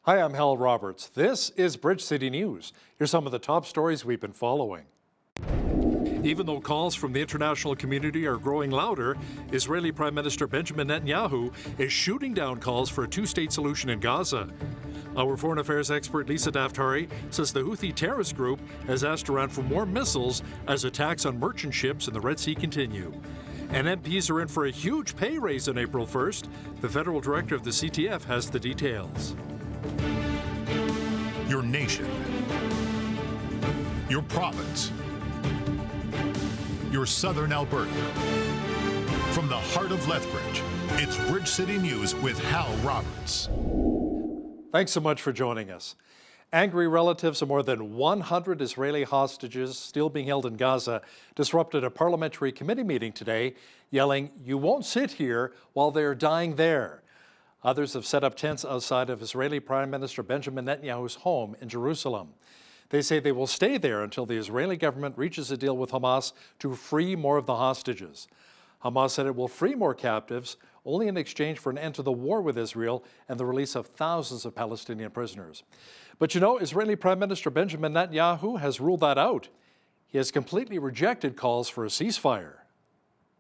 Hi, I'm Hal Roberts. This is Bridge City News. Here's some of the top stories we've been following. Even though calls from the international community are growing louder, Israeli Prime Minister Benjamin Netanyahu is shooting down calls for a two-state solution in Gaza. Our foreign affairs expert Lisa Daftari says the Houthi terrorist group has asked Iran for more missiles as attacks on merchant ships in the Red Sea continue. And MPs are in for a huge pay raise on April 1st. The federal director of the CTF has the details. Your nation, your province, your southern Alberta. From the heart of Lethbridge, it's Bridge City News with Hal Roberts. Thanks so much for joining us. Angry relatives of more than 100 Israeli hostages still being held in Gaza disrupted a parliamentary committee meeting today, yelling, "You won't sit here while they're dying there." Others have set up tents outside of Israeli Prime Minister Benjamin Netanyahu's home in Jerusalem. They say they will stay there until the Israeli government reaches a deal with Hamas to free more of the hostages. Hamas said it will free more captives only in exchange for an end to the war with Israel and the release of thousands of Palestinian prisoners. But you know, Israeli Prime Minister Benjamin Netanyahu has ruled that out. He has completely rejected calls for a ceasefire.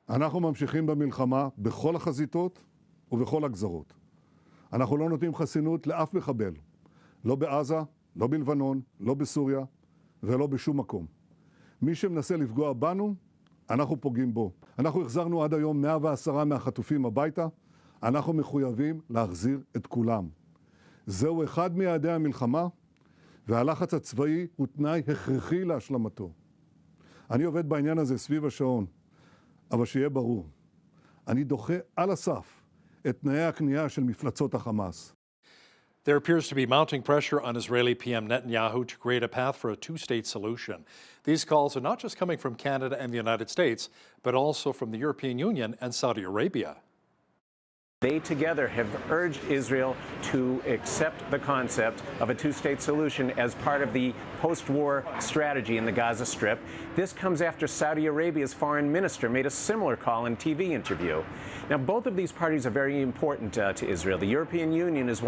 אנחנו ממשיכים במלחמה בכל החזיתות ובכל הגזרות. אנחנו לא נותנים חסינות לאף מחבל, לא בעזה, לא בלבנון, לא בסוריה ולא בשום מקום. מי שמנסה לפגוע בנו, אנחנו פוגעים בו. אנחנו החזרנו עד היום 110 מהחטופים הביתה, אנחנו מחויבים להחזיר את כולם. זהו אחד מיעדי המלחמה, והלחץ הצבאי הוא תנאי הכרחי להשלמתו. אני עובד בעניין הזה סביב השעון, אבל שיהיה ברור, אני דוחה על הסף את תנאי הכניעה של מפלצות החמאס. There appears to be mounting pressure on Israeli PM Netanyahu to create a path for a two-state solution. These calls are not just coming from Canada and the United States, but also from the European Union and Saudi Arabia. They together have urged Israel to accept the concept of a two-state solution as part of the post-war strategy in the Gaza Strip. This comes after Saudi Arabia's foreign minister made a similar call in a TV interview. Now, both of these parties are very important to Israel. The European Union is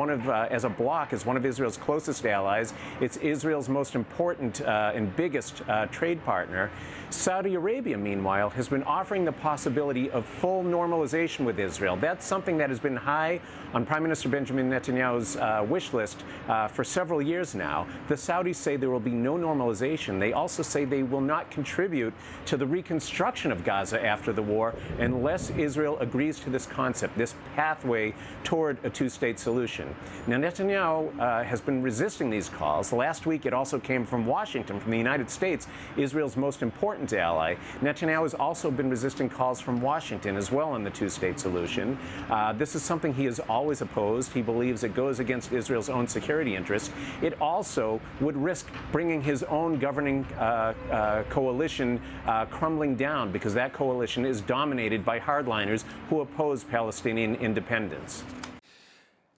as a bloc, is one of Israel's closest allies. It's Israel's most important and biggest trade partner. Saudi Arabia, meanwhile, has been offering the possibility of full normalization with Israel. That's something that has been high on Prime Minister Benjamin Netanyahu's wish list for several years now. The Saudis say there will be no normalization. They also say they will not contribute to the reconstruction of Gaza after the war unless Israel agrees to this concept, this pathway toward a two-state solution. Now, Netanyahu has been resisting these calls. Last week, it also came from Washington, from the United States, Israel's most important ally. Netanyahu has also been resisting calls from Washington as well on the two-state solution. This is something he has always opposed. He believes it goes against Israel's own security interests. It also would risk bringing his own governing coalition crumbling down, because that coalition is dominated by hardliners who oppose Palestinian independence.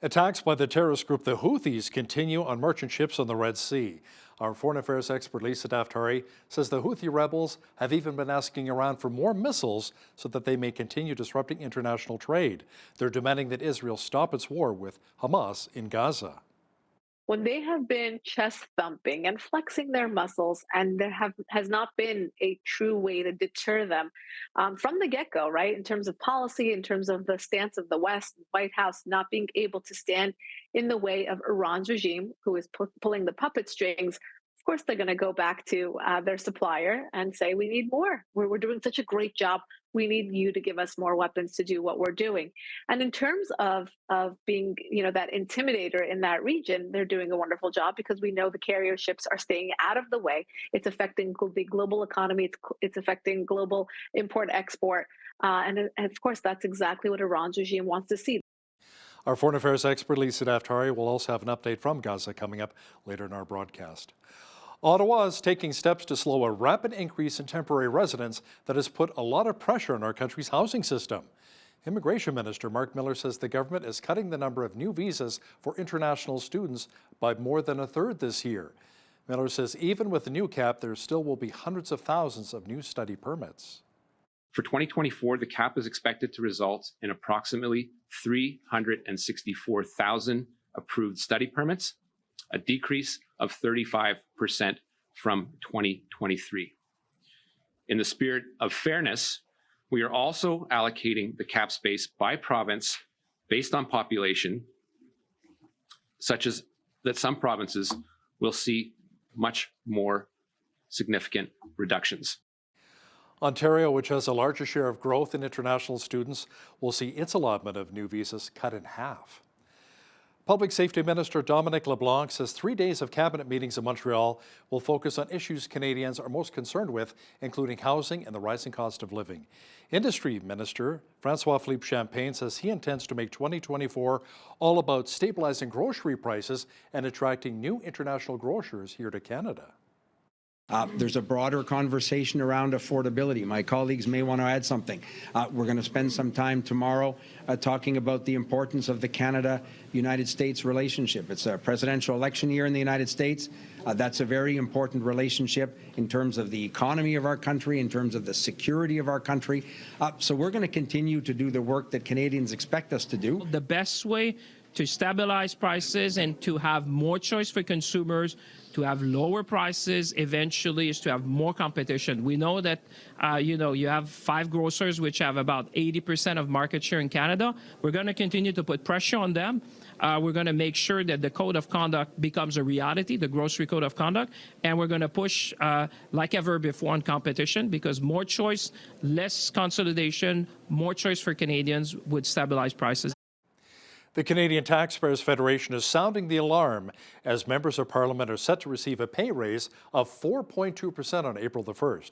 Attacks by the terrorist group the Houthis continue on merchant ships on the Red Sea. Our foreign affairs expert Lisa Daftari says the Houthi rebels have even been asking Iran for more missiles so that they may continue disrupting international trade. They're demanding that Israel stop its war with Hamas in Gaza. When they have been chest thumping and flexing their muscles, and there has not been a true way to deter them from the get-go, right? In terms of policy, in terms of the stance of the West, the White House not being able to stand in the way of Iran's regime, who is pulling the puppet strings. Of course, they're going to go back to their supplier and say, we need more. We're doing such a great job. We need you to give us more weapons to do what we're doing. And in terms of being, that intimidator in that region, they're doing a wonderful job, because we know the carrier ships are staying out of the way. It's affecting the global economy. It's affecting global import-export. And of course, that's exactly what Iran's regime wants to see. Our foreign affairs expert Lisa Daftari will also have an update from Gaza coming up later in our broadcast. Ottawa is taking steps to slow a rapid increase in temporary residents that has put a lot of pressure on our country's housing system. Immigration Minister Mark Miller says the government is cutting the number of new visas for international students by more than a third this year. Miller says even with the new cap, there still will be hundreds of thousands of new study permits. For 2024, the cap is expected to result in approximately 364,000 approved study permits, a decrease of 35% from 2023. In the spirit of fairness, we are also allocating the cap space by province based on population, such as that some provinces will see much more significant reductions. Ontario, which has a larger share of growth in international students, will see its allotment of new visas cut in half. Public Safety Minister Dominic LeBlanc says 3 days of cabinet meetings in Montreal will focus on issues Canadians are most concerned with, including housing and the rising cost of living. Industry Minister François-Philippe Champagne says he intends to make 2024 all about stabilizing grocery prices and attracting new international grocers here to Canada. There's a broader conversation around affordability. My colleagues may want to add something. We're going to spend some time tomorrow talking about the importance of the Canada-United States relationship. It's a presidential election year in the United States. That's a very important relationship in terms of the economy of our country, in terms of the security of our country. So we're going to continue to do the work that Canadians expect us to do. The best way to stabilize prices and to have more choice for consumers, to have lower prices eventually, is to have more competition. We know that, you have 5 grocers which have about 80% of market share in Canada. We're going to continue to put pressure on them. We're going to make sure that the code of conduct becomes a reality, the grocery code of conduct, and we're going to push like ever before on competition, because more choice, less consolidation, more choice for Canadians would stabilize prices. The Canadian Taxpayers Federation is sounding the alarm as members of Parliament are set to receive a pay raise of 4.2% on April the 1st.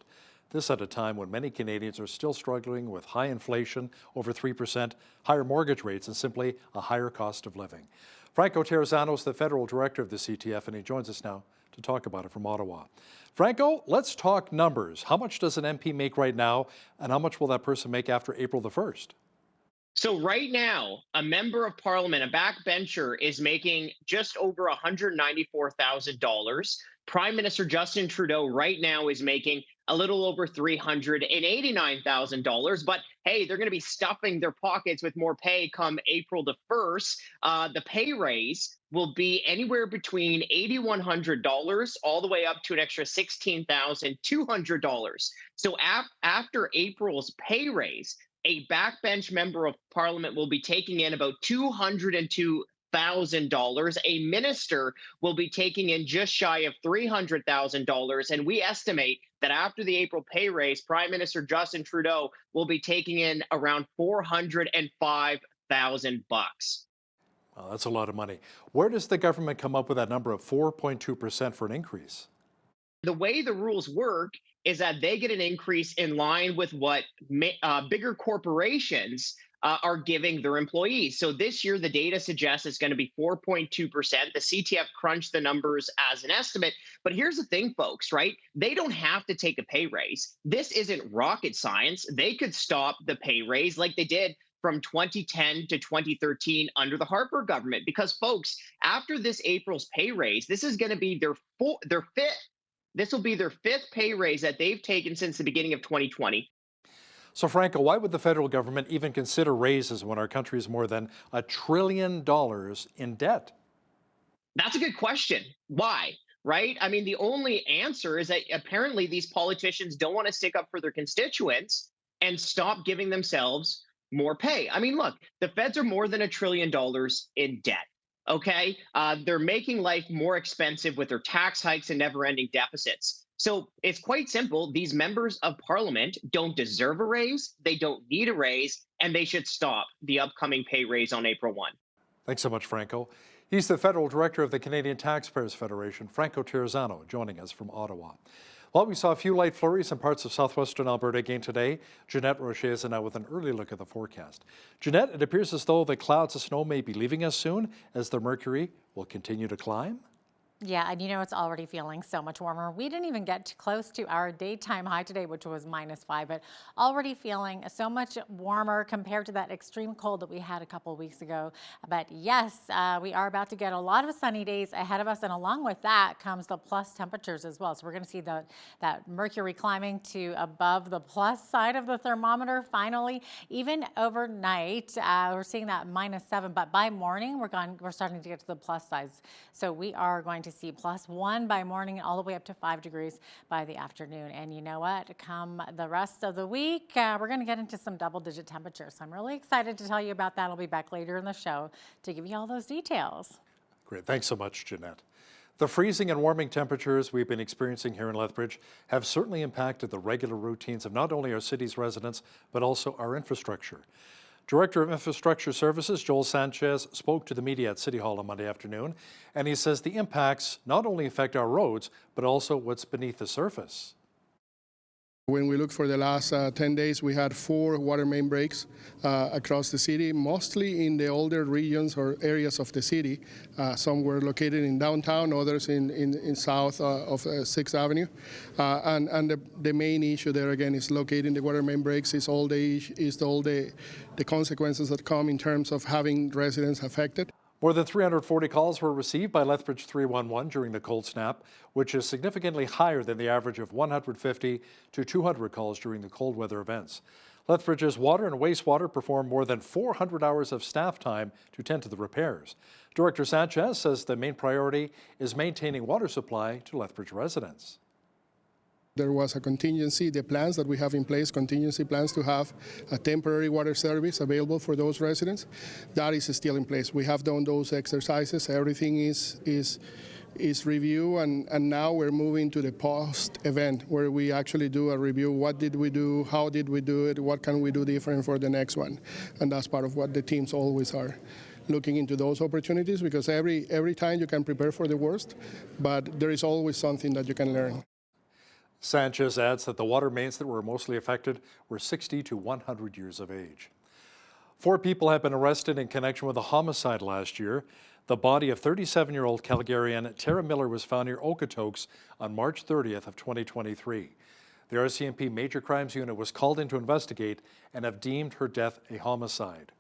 This at a time when many Canadians are still struggling with high inflation, over 3%, higher mortgage rates, and simply a higher cost of living. Franco Terrazzano is the federal director of the CTF, and he joins us now to talk about it from Ottawa. Franco, let's talk numbers. How much does an MP make right now, and how much will that person make after April the 1st? So right now, a member of parliament, a backbencher, is making just over $194,000. Prime Minister Justin Trudeau right now is making a little over $389,000. But hey, they're going to be stuffing their pockets with more pay come April the 1st. The pay raise will be anywhere between $8,100 all the way up to an extra $16,200. So after April's pay raise, a backbench member of parliament will be taking in about $202,000. A minister will be taking in just shy of $300,000. And we estimate that after the April pay raise, Prime Minister Justin Trudeau will be taking in around $405,000. Well, that's a lot of money. Where does the government come up with that number of 4.2% for an increase? The way the rules work is that they get an increase in line with what bigger corporations are giving their employees. So this year, the data suggests it's going to be 4.2%. The CTF crunched the numbers as an estimate. But here's the thing, folks, right? They don't have to take a pay raise. This isn't rocket science. They could stop the pay raise like they did from 2010 to 2013 under the Harper government. Because, folks, after this April's pay raise, this is going to be their fifth. This will be their 5th pay raise that they've taken since the beginning of 2020. So, Franco, why would the federal government even consider raises when our country is more than $1 trillion in debt? That's a good question. Why? Right? I mean, the only answer is that apparently these politicians don't want to stick up for their constituents and stop giving themselves more pay. I mean, look, the feds are more than $1 trillion in debt. Okay, they're making life more expensive with their tax hikes and never-ending deficits. So it's quite simple. These members of parliament don't deserve a raise, they don't need a raise, and they should stop the upcoming pay raise on April 1. Thanks so much, Franco. He's the federal director of the Canadian Taxpayers Federation, Franco Terrazzano, joining us from Ottawa. Well, we saw a few light flurries in parts of southwestern Alberta again today. Jeanette Rocher is now with an early look at the forecast. Jeanette, it appears as though the clouds of snow may be leaving us soon as the mercury will continue to climb. Yeah, and it's already feeling so much warmer. We didn't even get close to our daytime high today, which was -5, but already feeling so much warmer compared to that extreme cold that we had a couple of weeks ago. But yes, we are about to get a lot of sunny days ahead of us, and along with that comes the plus temperatures as well. So we're going to see that mercury climbing to above the plus side of the thermometer finally. Even overnight, we're seeing that -7, but by morning we're starting to get to the plus sides. So we are going to see +1 by morning all the way up to 5 degrees by the afternoon. And you know what? Come the rest of the week, we're going to get into some double-digit temperatures. So I'm really excited to tell you about that. I'll be back later in the show to give you all those details. Great. Thanks so much, Jeanette. The freezing and warming temperatures we've been experiencing here in Lethbridge have certainly impacted the regular routines of not only our city's residents, but also our infrastructure. Director of Infrastructure Services, Joel Sanchez, spoke to the media at City Hall on Monday afternoon, and he says the impacts not only affect our roads, but also what's beneath the surface. When we look for the last 10 days, we had 4 water main breaks across the city, mostly in the older regions or areas of the city. Some were located in downtown, others in south of 6th Avenue. And the main issue there, again, is locating the water main breaks, is all the consequences that come in terms of having residents affected. More than 340 calls were received by Lethbridge 311 during the cold snap, which is significantly higher than the average of 150 to 200 calls during the cold weather events. Lethbridge's water and wastewater performed more than 400 hours of staff time to tend to the repairs. Director Sanchez says the main priority is maintaining water supply to Lethbridge residents. There was a contingency, the plans that we have in place, contingency plans to have a temporary water service available for those residents. That is still in place. We have done those exercises. Everything is reviewed, and now we're moving to the post-event where we actually do a review. What did we do? How did we do it? What can we do different for the next one? And that's part of what the teams always are looking into those opportunities, because every time you can prepare for the worst, but there is always something that you can learn. Sanchez adds that the water mains that were mostly affected were 60 to 100 years of age. 4 people have been arrested in connection with a homicide last year. The body of 37-year-old Calgarian Tara Miller was found near Okotoks on March 30th of 2023. The RCMP Major Crimes Unit was called in to investigate and have deemed her death a homicide.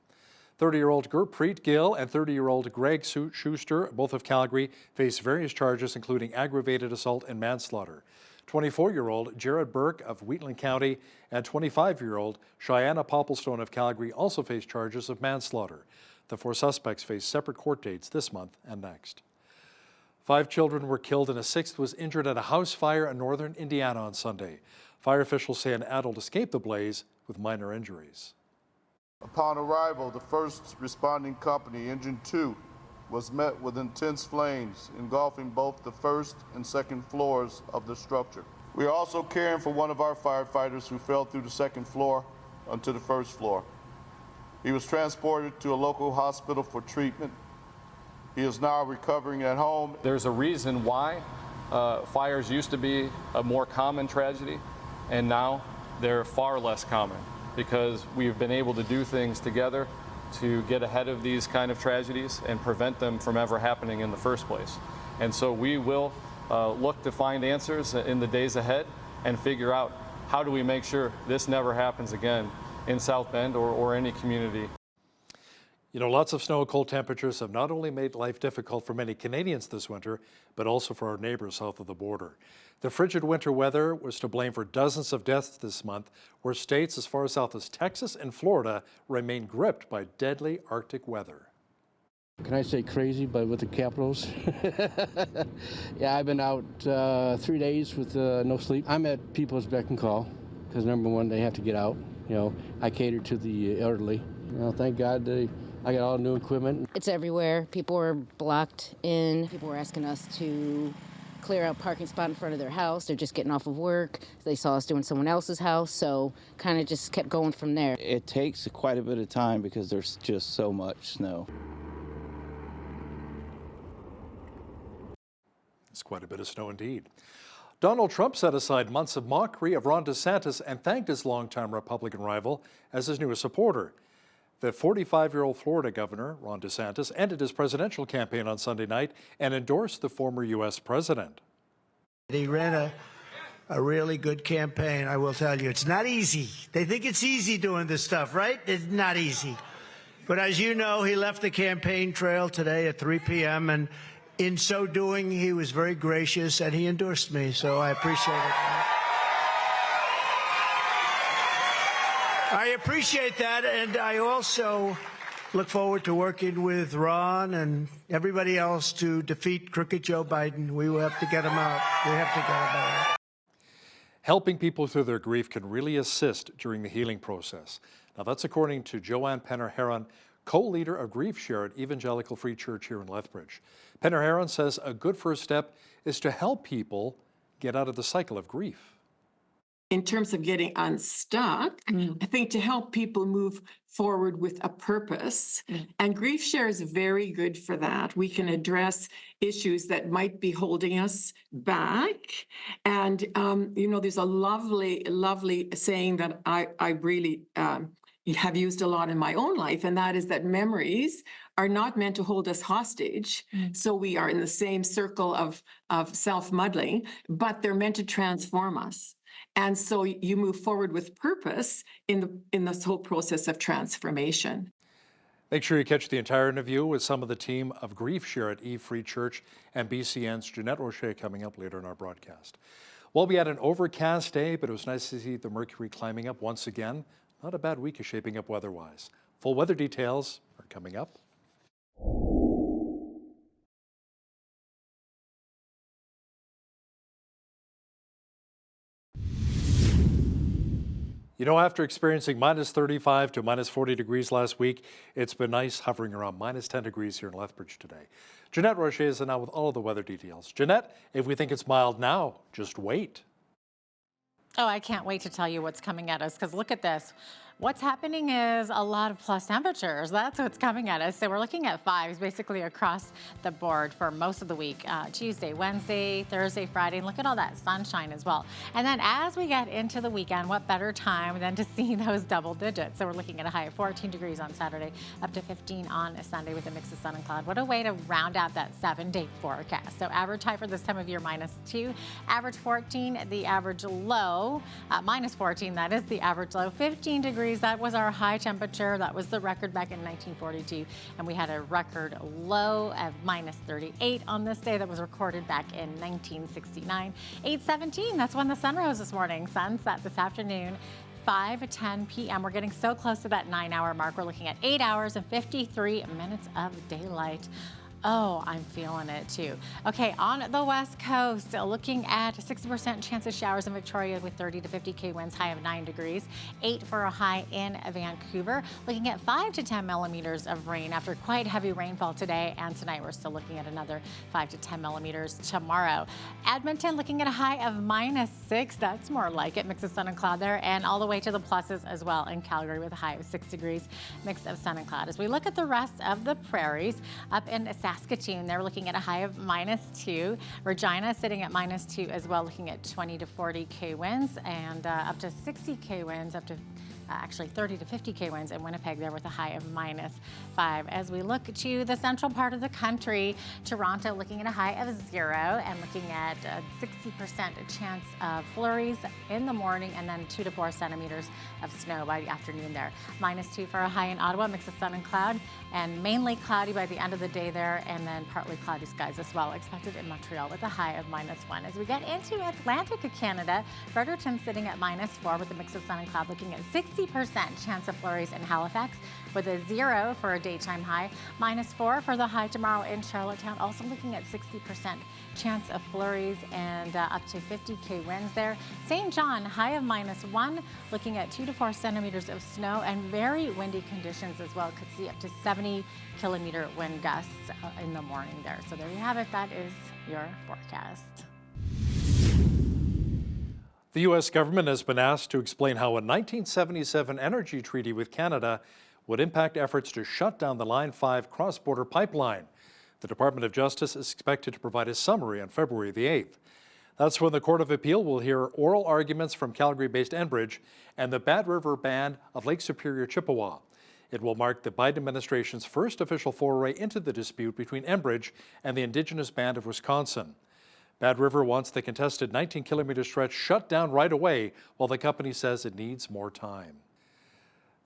30-year-old Gurpreet Gill and 30-year-old Greg Schuster, both of Calgary, face various charges including aggravated assault and manslaughter. 24-year-old Jared Burke of Wheatland County and 25-year-old Cheyenne Popplestone of Calgary also face charges of manslaughter. The 4 suspects face separate court dates this month and next. 5 children were killed and a 6th was injured at a house fire in northern Indiana on Sunday. Fire officials say an adult escaped the blaze with minor injuries. Upon arrival, the first responding company, Engine 2, was met with intense flames engulfing both the first and second floors of the structure. We are also caring for one of our firefighters who fell through the second floor onto the first floor. He was transported to a local hospital for treatment. He is now recovering at home. There's a reason why fires used to be a more common tragedy, and now they're far less common because we've been able to do things together to get ahead of these kind of tragedies and prevent them from ever happening in the first place. And so we will look to find answers in the days ahead and figure out how do we make sure this never happens again in South Bend or any community. You know, lots of snow and cold temperatures have not only made life difficult for many Canadians this winter, but also for our neighbors south of the border. The frigid winter weather was to blame for dozens of deaths this month, where states as far south as Texas and Florida remain gripped by deadly Arctic weather. Can I say crazy, but with the capitals? Yeah, I've been out 3 days with no sleep. I'm at people's beck and call, because number one, they have to get out. You know, I cater to the elderly. You know, thank God I got all new equipment. It's everywhere. People were blocked in. People were asking us to clear out parking spot in front of their house. They're just getting off of work. They saw us doing someone else's house, so kind of just kept going from there. It takes quite a bit of time because there's just so much snow. It's quite a bit of snow indeed. Donald Trump set aside months of mockery of Ron DeSantis and thanked his longtime Republican rival as his newest supporter. The 45-year-old Florida governor, Ron DeSantis, ended his presidential campaign on Sunday night and endorsed the former U.S. president. He ran a really good campaign, I will tell you. It's not easy. They think it's easy doing this stuff, right? It's not easy. But as you know, he left the campaign trail today at 3 p.m., and in so doing, he was very gracious, and he endorsed me, so I appreciate it. I appreciate that, and I also look forward to working with Ron and everybody else to defeat crooked Joe Biden. We will have to get him out. We have to get him out. Helping people through their grief can really assist during the healing process. Now, that's according to Joanne Penner-Heron, co-leader of Grief Share at Evangelical Free Church here in Lethbridge. Penner-Heron says a good first step is to help people get out of the cycle of grief. In terms of getting unstuck, I think to help people move forward with a purpose, and Grief Share is very good for that. We can address issues that might be holding us back. And, you know, there's a lovely, lovely saying that I really have used a lot in my own life, and that is that memories are not meant to hold us hostage. So we are in the same circle of self-muddling, but they're meant to transform us. And so you move forward with purpose in this whole process of transformation. Make sure you catch the entire interview with some of the team of Grief Share at E Free Church and BCN's Jeanette Rocher coming up later in our broadcast. Well, we had an overcast day, but it was nice to see the mercury climbing up once again. Not a bad week is shaping up weather-wise. Full weather details are coming up. You know, after experiencing minus 35 to minus 40 degrees last week, it's been nice hovering around minus 10 degrees here in Lethbridge today. Jeanette Rocher is now with all of the weather details. Jeanette, if we think it's mild now, just wait. Oh, I can't wait to tell you what's coming at us, because look at this. What's happening is a lot of plus temperatures. That's what's coming at us. So we're looking at fives basically across the board for most of the week. Tuesday, Wednesday, Thursday, Friday. And look at all that sunshine as well. And then as we get into the weekend, what better time than to see those double digits? So we're looking at a high of 14 degrees on Saturday, up to 15 on Sunday with a mix of sun and cloud. What a way to round out that 7-day forecast. So average high for this time of year, -2. Average 14, the average low, -14, that is the average low. 15 degrees. That was our high temperature. That was the record back in 1942. And we had a record low of -38 on this day that was recorded back in 1969. 8:17, that's when the sun rose this morning. Sunset this afternoon. 5:10 p.m. We're getting so close to that 9-hour mark. We're looking at 8 hours and 53 minutes of daylight. Oh, I'm feeling it too. Okay, on the West Coast, looking at a 60% chance of showers in Victoria with 30 to 50 winds, high of 9 degrees. 8 for a high in Vancouver. Looking at 5 to 10 millimeters of rain after quite heavy rainfall today and tonight. We're still looking at another 5 to 10 millimeters tomorrow. Edmonton looking at a high of -6. That's more like it. Mix of sun and cloud there, and all the way to the pluses as well in Calgary with a high of 6 degrees. Mix of sun and cloud. As we look at the rest of the prairies, up in Saskatoon, they're looking at a high of -2. Regina sitting at -2 as well, looking at 20 to 40 winds and up to 60 winds, up to actually 30 to 50 winds in Winnipeg there with a high of -5. As we look to the central part of the country, Toronto looking at a high of 0 and looking at a 60% chance of flurries in the morning and then 2 to 4 centimeters of snow by the afternoon there. -2 for a high in Ottawa, mix of sun and cloud, and mainly cloudy by the end of the day there, and then partly cloudy skies as well expected in Montreal with a high of -1. As we get into Atlantic Canada, Fredericton sitting at -4 with a mix of sun and cloud, looking at 60% chance of flurries in Halifax with a 0 for a daytime high. -4 for the high tomorrow in Charlottetown, also looking at 60% chance of flurries and up to 50 winds there. St. John, high of -1, looking at 2 to 4 centimeters of snow and very windy conditions as well. Could see up to 70-kilometer wind gusts in the morning there. So there you have it. That is your forecast. The U.S. government has been asked to explain how a 1977 energy treaty with Canada would impact efforts to shut down the Line 5 cross-border pipeline. The Department of Justice is expected to provide a summary on February the 8th. That's when the Court of Appeal will hear oral arguments from Calgary-based Enbridge and the Bad River Band of Lake Superior, Chippewa. It will mark the Biden administration's first official foray into the dispute between Enbridge and the Indigenous Band of Wisconsin. Bad River wants the contested 19-kilometer stretch shut down right away, while the company says it needs more time.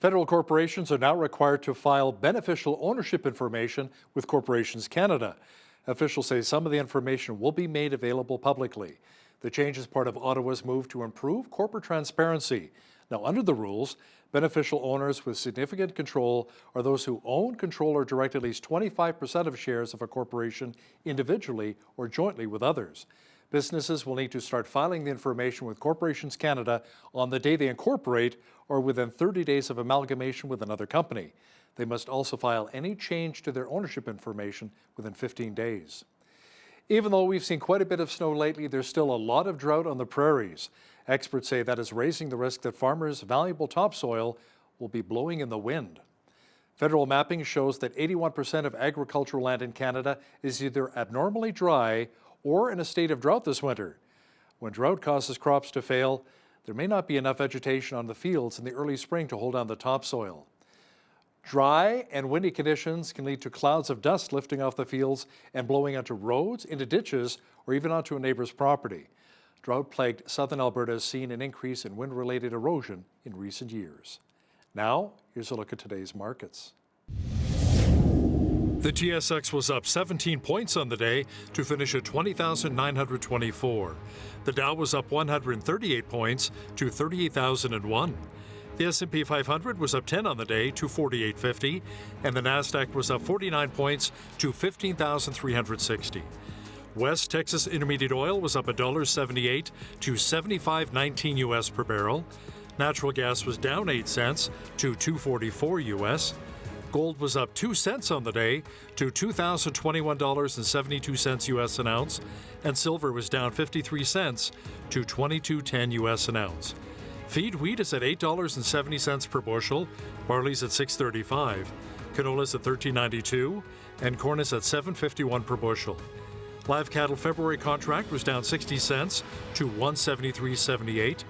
Federal corporations are now required to file beneficial ownership information with Corporations Canada. Officials say some of the information will be made available publicly. The change is part of Ottawa's move to improve corporate transparency. Now, under the rules, beneficial owners with significant control are those who own, control, or direct at least 25% of shares of a corporation individually or jointly with others. Businesses will need to start filing the information with Corporations Canada on the day they incorporate or within 30 days of amalgamation with another company. They must also file any change to their ownership information within 15 days. Even though we've seen quite a bit of snow lately, there's still a lot of drought on the prairies. Experts say that is raising the risk that farmers' valuable topsoil will be blowing in the wind. Federal mapping shows that 81% of agricultural land in Canada is either abnormally dry or in a state of drought this winter. When drought causes crops to fail, there may not be enough vegetation on the fields in the early spring to hold on the topsoil. Dry and windy conditions can lead to clouds of dust lifting off the fields and blowing onto roads, into ditches, or even onto a neighbor's property. Drought-plagued southern Alberta has seen an increase in wind-related erosion in recent years. Now, here's a look at today's markets. The TSX was up 17 points on the day to finish at 20,924. The Dow was up 138 points to 38,001. The S&P 500 was up 10 on the day to 4850, and the Nasdaq was up 49 points to 15,360. West Texas Intermediate Oil was up $1.78 to $75.19 US per barrel. Natural gas was down 8 cents to $2.44 US. Gold was up 2 cents on the day to $2,021.72 US an ounce, and silver was down 53 cents to $22.10 US an ounce. Feed wheat is at $8.70 per bushel, barley's at $6.35, canola's at $13.92, and corn is at $7.51 per bushel. Live cattle February contract was down 60 cents to $173.78.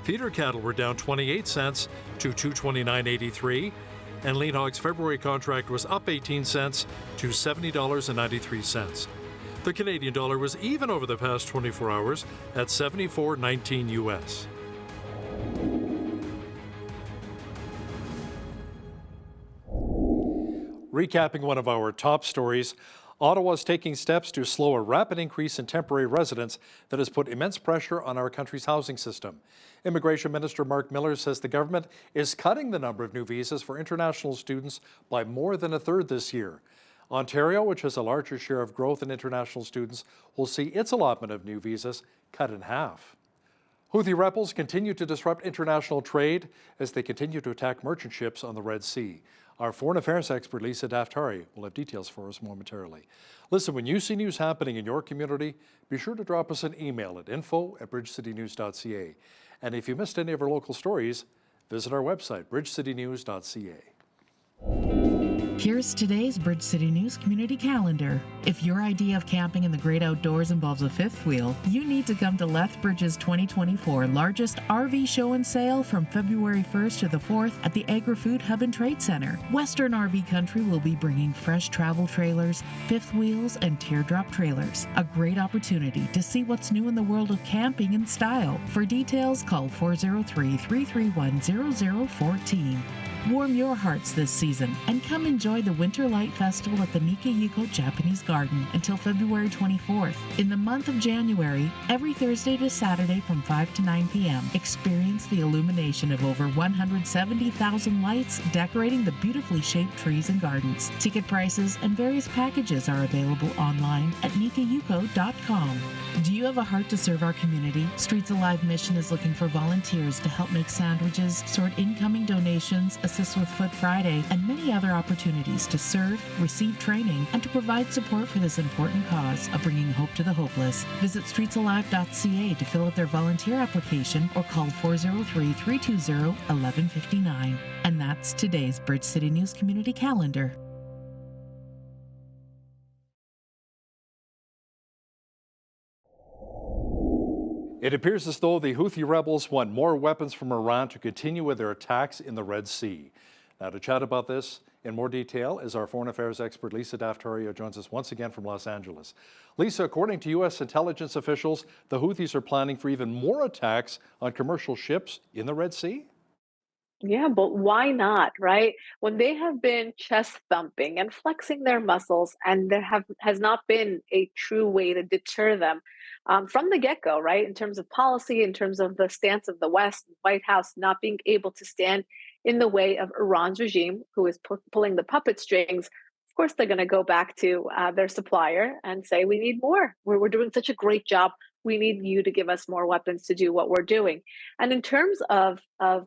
Feeder cattle were down 28 cents to $229.83. And lean hogs February contract was up 18 cents to $70.93. The Canadian dollar was even over the past 24 hours at 74.19 US. Recapping one of our top stories, Ottawa is taking steps to slow a rapid increase in temporary residents that has put immense pressure on our country's housing system. Immigration Minister Mark Miller says the government is cutting the number of new visas for international students by more than a third this year. Ontario, which has a larger share of growth in international students, will see its allotment of new visas cut in half. Houthi rebels continue to disrupt international trade as they continue to attack merchant ships on the Red Sea. Our foreign affairs expert, Lisa Daftari, will have details for us momentarily. Listen, when you see news happening in your community, be sure to drop us an email at info@bridgecitynews.ca. And if you missed any of our local stories, visit our website, bridgecitynews.ca. Here's today's Bridge City News Community Calendar. If your idea of camping in the great outdoors involves a fifth wheel, you need to come to Lethbridge's 2024 largest RV show and sale from February 1st to the 4th at the Agri-Food Hub and Trade Center. Western RV Country will be bringing fresh travel trailers, fifth wheels, and teardrop trailers. A great opportunity to see what's new in the world of camping and style. For details, call 403-331-0014. Warm your hearts this season and come enjoy the Winter Light Festival at the Nikayuko Japanese Garden until February 24th. In the month of January, every Thursday to Saturday from 5 to 9 p.m., experience the illumination of over 170,000 lights decorating the beautifully shaped trees and gardens. Ticket prices and various packages are available online at nikayuko.com. Do you have a heart to serve our community? Streets Alive Mission is looking for volunteers to help make sandwiches, sort incoming donations, assist with Food Friday, and many other opportunities to serve, receive training, and to provide support for this important cause of bringing hope to the hopeless. Visit streetsalive.ca to fill out their volunteer application or call 403-320-1159. And that's today's Bridge City News Community Calendar. It appears as though the Houthi rebels want more weapons from Iran to continue with their attacks in the Red Sea. Now, to chat about this in more detail is our foreign affairs expert, Lisa Daftario, joins us once again from Los Angeles. Lisa, according to U.S. intelligence officials, the Houthis are planning for even more attacks on commercial ships in the Red Sea? Yeah, but why not, right? When they have been chest thumping and flexing their muscles, and there has not been a true way to deter them from the get-go, right? In terms of policy, in terms of the stance of the West, White House not being able to stand in the way of Iran's regime, who is pulling the puppet strings. Of course, they're going to go back to their supplier and say, "We need more. We're doing such a great job. We need you to give us more weapons to do what we're doing." And in terms of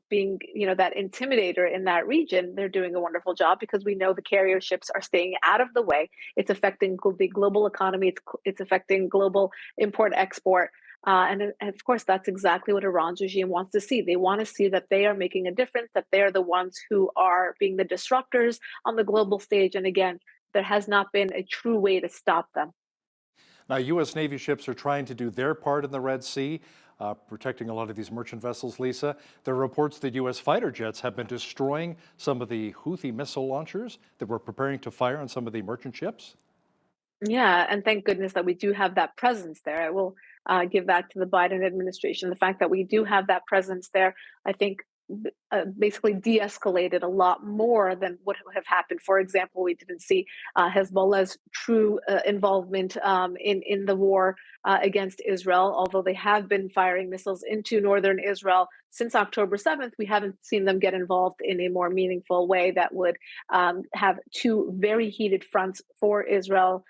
being, that intimidator in that region, they're doing a wonderful job because we know the carrier ships are staying out of the way. It's affecting the global economy. It's affecting global import export. And of course, that's exactly what Iran's regime wants to see. They want to see that they are making a difference, that they're the ones who are being the disruptors on the global stage. And again, there has not been a true way to stop them. Now, U.S. Navy ships are trying to do their part in the Red Sea, protecting a lot of these merchant vessels, Lisa. There are reports that U.S. fighter jets have been destroying some of the Houthi missile launchers that were preparing to fire on some of the merchant ships. Yeah, and thank goodness that we do have that presence there. I will give that to the Biden administration. The fact that we do have that presence there, I think, basically de-escalated a lot more than what would have happened. For example, we didn't see Hezbollah's true involvement in the war against Israel, although they have been firing missiles into northern Israel since October 7th. We haven't seen them get involved in a more meaningful way that would have two very heated fronts for Israel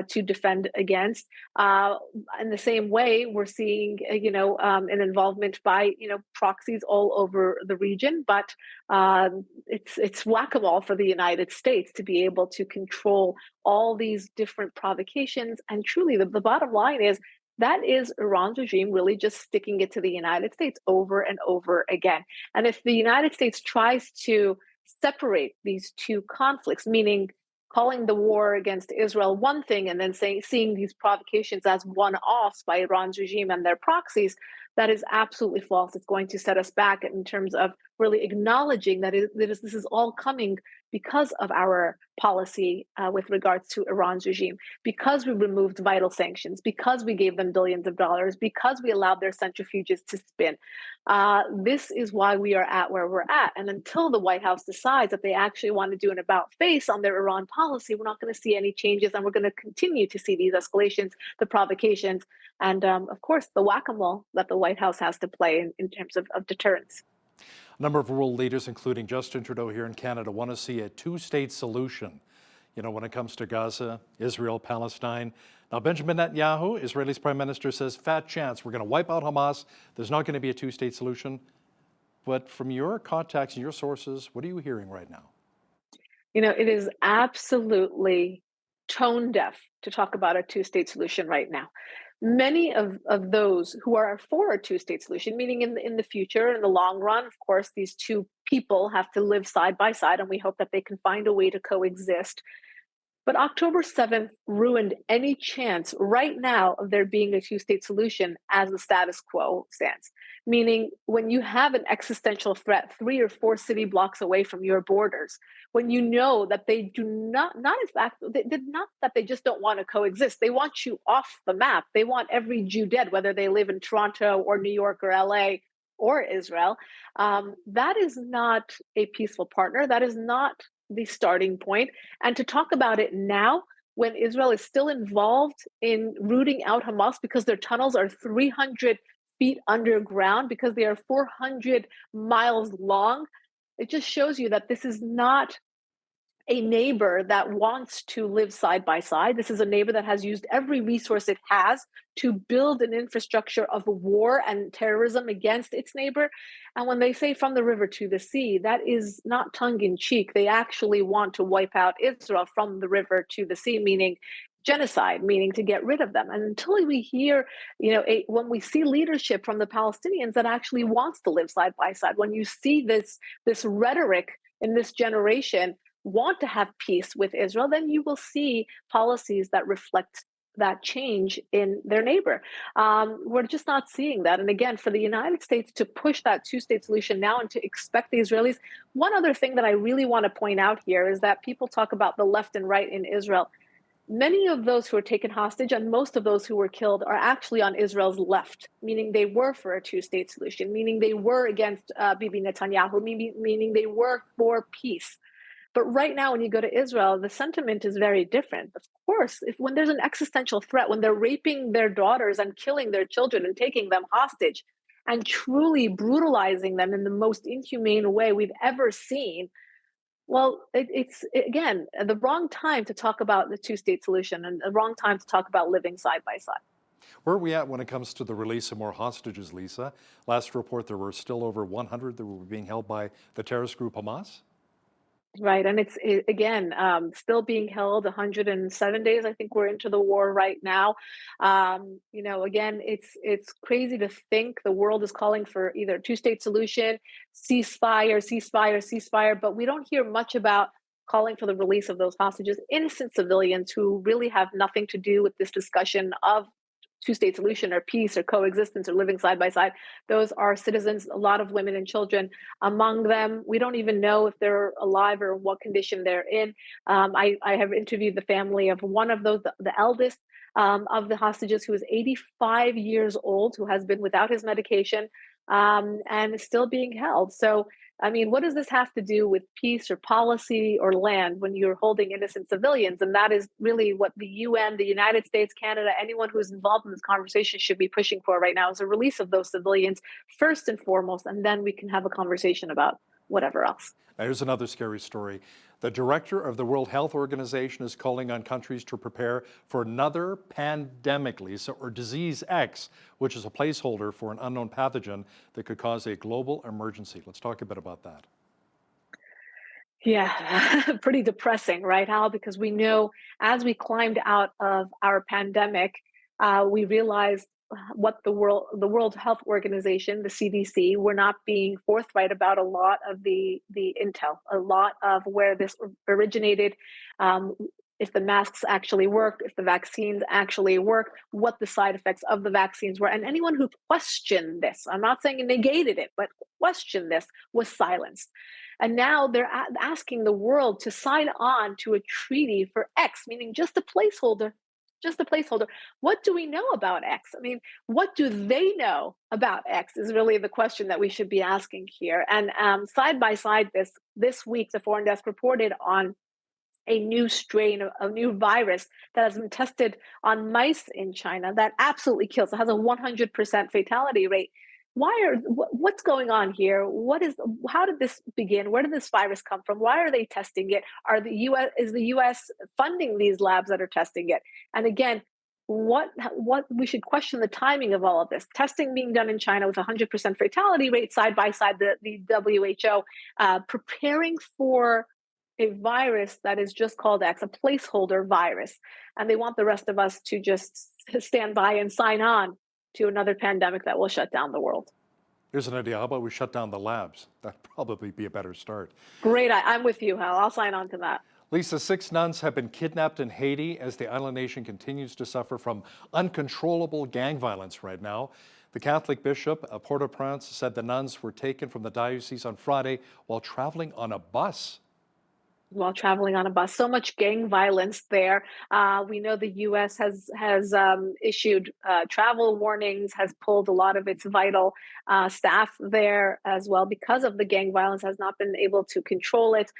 to defend against. In the same way, we're seeing, an involvement by, proxies all over the region, but it's whack-a-mole for the United States to be able to control all these different provocations. And truly, the bottom line is that is Iran's regime really just sticking it to the United States over and over again. And if the United States tries to separate these two conflicts, meaning calling the war against Israel one thing and then seeing these provocations as one-offs by Iran's regime and their proxies, that is absolutely false. It's going to set us back in terms of really acknowledging that this is all coming because of our policy with regards to Iran's regime, because we removed vital sanctions, because we gave them billions of dollars, because we allowed their centrifuges to spin. This is why we are at where we're at. And until the White House decides that they actually want to do an about-face on their Iran policy, we're not going to see any changes, and we're going to continue to see these escalations, the provocations, and of course, the whack-a-mole that the White House has to play in terms of deterrence. A number of world leaders, including Justin Trudeau here in Canada, want to see a two-state solution, when it comes to Gaza, Israel, Palestine. Now, Benjamin Netanyahu, Israel's prime minister, says, fat chance, we're going to wipe out Hamas. There's not going to be a two-state solution. But from your contacts and your sources, what are you hearing right now? It is absolutely tone deaf to talk about a two-state solution right now. Many of those who are for a two-state solution, meaning in the future, in the long run, of course, these two people have to live side by side, and we hope that they can find a way to coexist. But October 7th ruined any chance right now of there being a two-state solution as the status quo stands. Meaning, when you have an existential threat 3 or 4 city blocks away from your borders, when you know that they do not in fact, that they just don't want to coexist. They want you off the map. They want every Jew dead, whether they live in Toronto or New York or LA or Israel. That is not a peaceful partner. That is not the starting point. And to talk about it now, when Israel is still involved in rooting out Hamas because their tunnels are 300 feet underground, because they are 400 miles long, it just shows you that this is not a neighbor that wants to live side by side. This is a neighbor that has used every resource it has to build an infrastructure of war and terrorism against its neighbor. And when they say from the river to the sea, that is not tongue in cheek. They actually want to wipe out Israel from the river to the sea, meaning genocide, meaning to get rid of them. And until we hear, when we see leadership from the Palestinians that actually wants to live side by side, when you see this rhetoric in this generation want to have peace with Israel, then you will see policies that reflect that change in their neighbor. We're just not seeing that. And again, for the United States to push that two-state solution now and to expect the Israelis. One other thing that I really want to point out here is that people talk about the left and right in Israel. Many of those who were taken hostage and most of those who were killed are actually on Israel's left, meaning they were for a two-state solution, meaning they were against Bibi Netanyahu, meaning they were for peace. But right now, when you go to Israel, the sentiment is very different. Of course, when there's an existential threat, when they're raping their daughters and killing their children and taking them hostage and truly brutalizing them in the most inhumane way we've ever seen, well, it's again, the wrong time to talk about the two-state solution and the wrong time to talk about living side by side. Where are we at when it comes to the release of more hostages, Lisa? Last report, there were still over 100 that were being held by the terrorist group Hamas. Right. And again, still being held 107 days. I think we're into the war right now. Again, it's crazy to think the world is calling for either a two-state solution, ceasefire, but we don't hear much about calling for the release of those hostages, innocent civilians who really have nothing to do with this discussion of two-state solution or peace or coexistence or living side by side. Those are citizens, a lot of women and children among them. We don't even know if they're alive or what condition they're in. I have interviewed the family of one of those, the eldest of the hostages, who is 85 years old, who has been without his medication and is still being held. So, I mean, what does this have to do with peace or policy or land when you're holding innocent civilians? And that is really what the UN, the United States, Canada, anyone who's involved in this conversation should be pushing for right now, is a release of those civilians first and foremost, and then we can have a conversation about whatever else. Now, here's another scary story. The director of the World Health Organization is calling on countries to prepare for another pandemic, Lisa, or disease X, which is a placeholder for an unknown pathogen that could cause a global emergency. Let's talk a bit about that. Yeah, pretty depressing, right, Hal? Because we know as we climbed out of our pandemic, we realized what the World Health Organization, the CDC, were not being forthright about a lot of the intel, a lot of where this originated, if the masks actually work, if the vaccines actually work, what the side effects of the vaccines were. And anyone who questioned this, I'm not saying negated it, but questioned this, was silenced. And now they're asking the world to sign on to a treaty for X, meaning just a placeholder. Just a placeholder. What do we know about X? I mean, what do they know about X is really the question that we should be asking here. And side by side, this week, the Foreign Desk reported on a new strain, a new virus that has been tested on mice in China that absolutely kills. It has a 100% fatality rate. What's going on here? How did this begin? Where did this virus come from? Why are they testing it? Is the US funding these labs that are testing it? And again, what we should question the timing of all of this. Testing being done in China with 100% fatality rate side by side, the WHO preparing for a virus that is just called X, a placeholder virus. And they want the rest of us to just stand by and sign on to another pandemic that will shut down the world. Here's an idea. How about we shut down the labs? That'd probably be a better start. Great. I'm with you, Hal. I'll sign on to that. Lisa, 6 nuns have been kidnapped in Haiti as the island nation continues to suffer from uncontrollable gang violence right now. The Catholic bishop of Port-au-Prince said the nuns were taken from the diocese on Friday while traveling on a bus. So much gang violence there. We know the U.S. has issued travel warnings, has pulled a lot of its vital staff there as well because of the gang violence, has not been able to control it.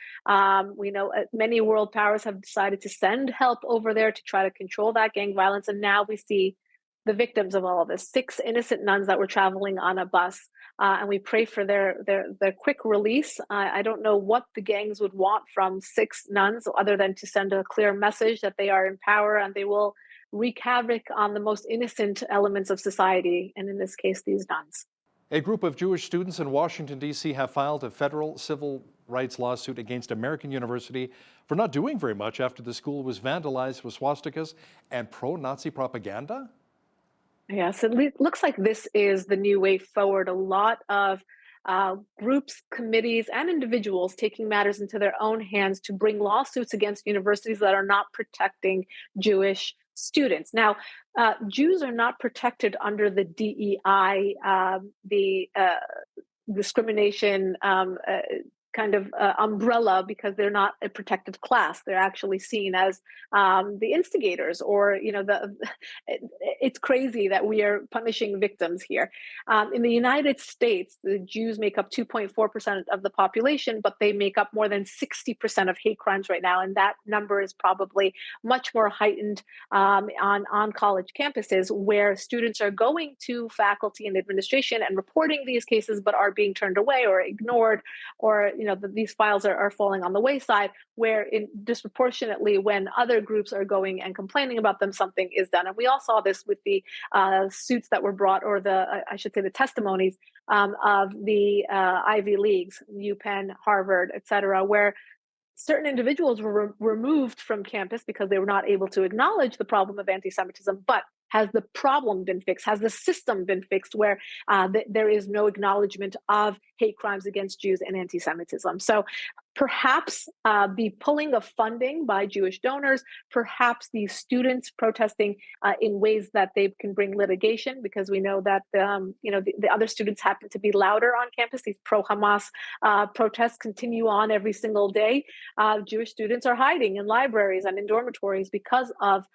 We know many world powers have decided to send help over there to try to control that gang violence. And now we see the victims of all of this, 6 innocent nuns that were traveling on a bus. And we pray for their quick release. I don't know what the gangs would want from 6 nuns other than to send a clear message that they are in power and they will wreak havoc on the most innocent elements of society, and in this case, these nuns. A group of Jewish students in Washington, D.C. have filed a federal civil rights lawsuit against American University for not doing very much after the school was vandalized with swastikas and pro-Nazi propaganda. Yes, it looks like this is the new way forward. A lot of groups, committees, and individuals taking matters into their own hands to bring lawsuits against universities that are not protecting Jewish students. Now, Jews are not protected under the DEI, the discrimination kind of umbrella, because they're not a protected class. They're actually seen as the instigators, or it's crazy that we are punishing victims here. In the United States, the Jews make up 2.4% of the population, but they make up more than 60% of hate crimes right now, and that number is probably much more heightened on college campuses, where students are going to faculty and administration and reporting these cases, but are being turned away or ignored, or these files are falling on the wayside, where disproportionately when other groups are going and complaining about them, something is done. And we all saw this with the suits that were brought, or I should say the testimonies of the Ivy Leagues, UPenn, Harvard, et cetera, where certain individuals were removed from campus because they were not able to acknowledge the problem of anti-Semitism. But has the problem been fixed? Has the system been fixed, where there is no acknowledgement of hate crimes against Jews and anti-Semitism? So perhaps the pulling of funding by Jewish donors, perhaps the students protesting in ways that they can bring litigation, because we know that the other students happen to be louder on campus. These pro-Hamas protests continue on every single day. Jewish students are hiding in libraries and in dormitories because of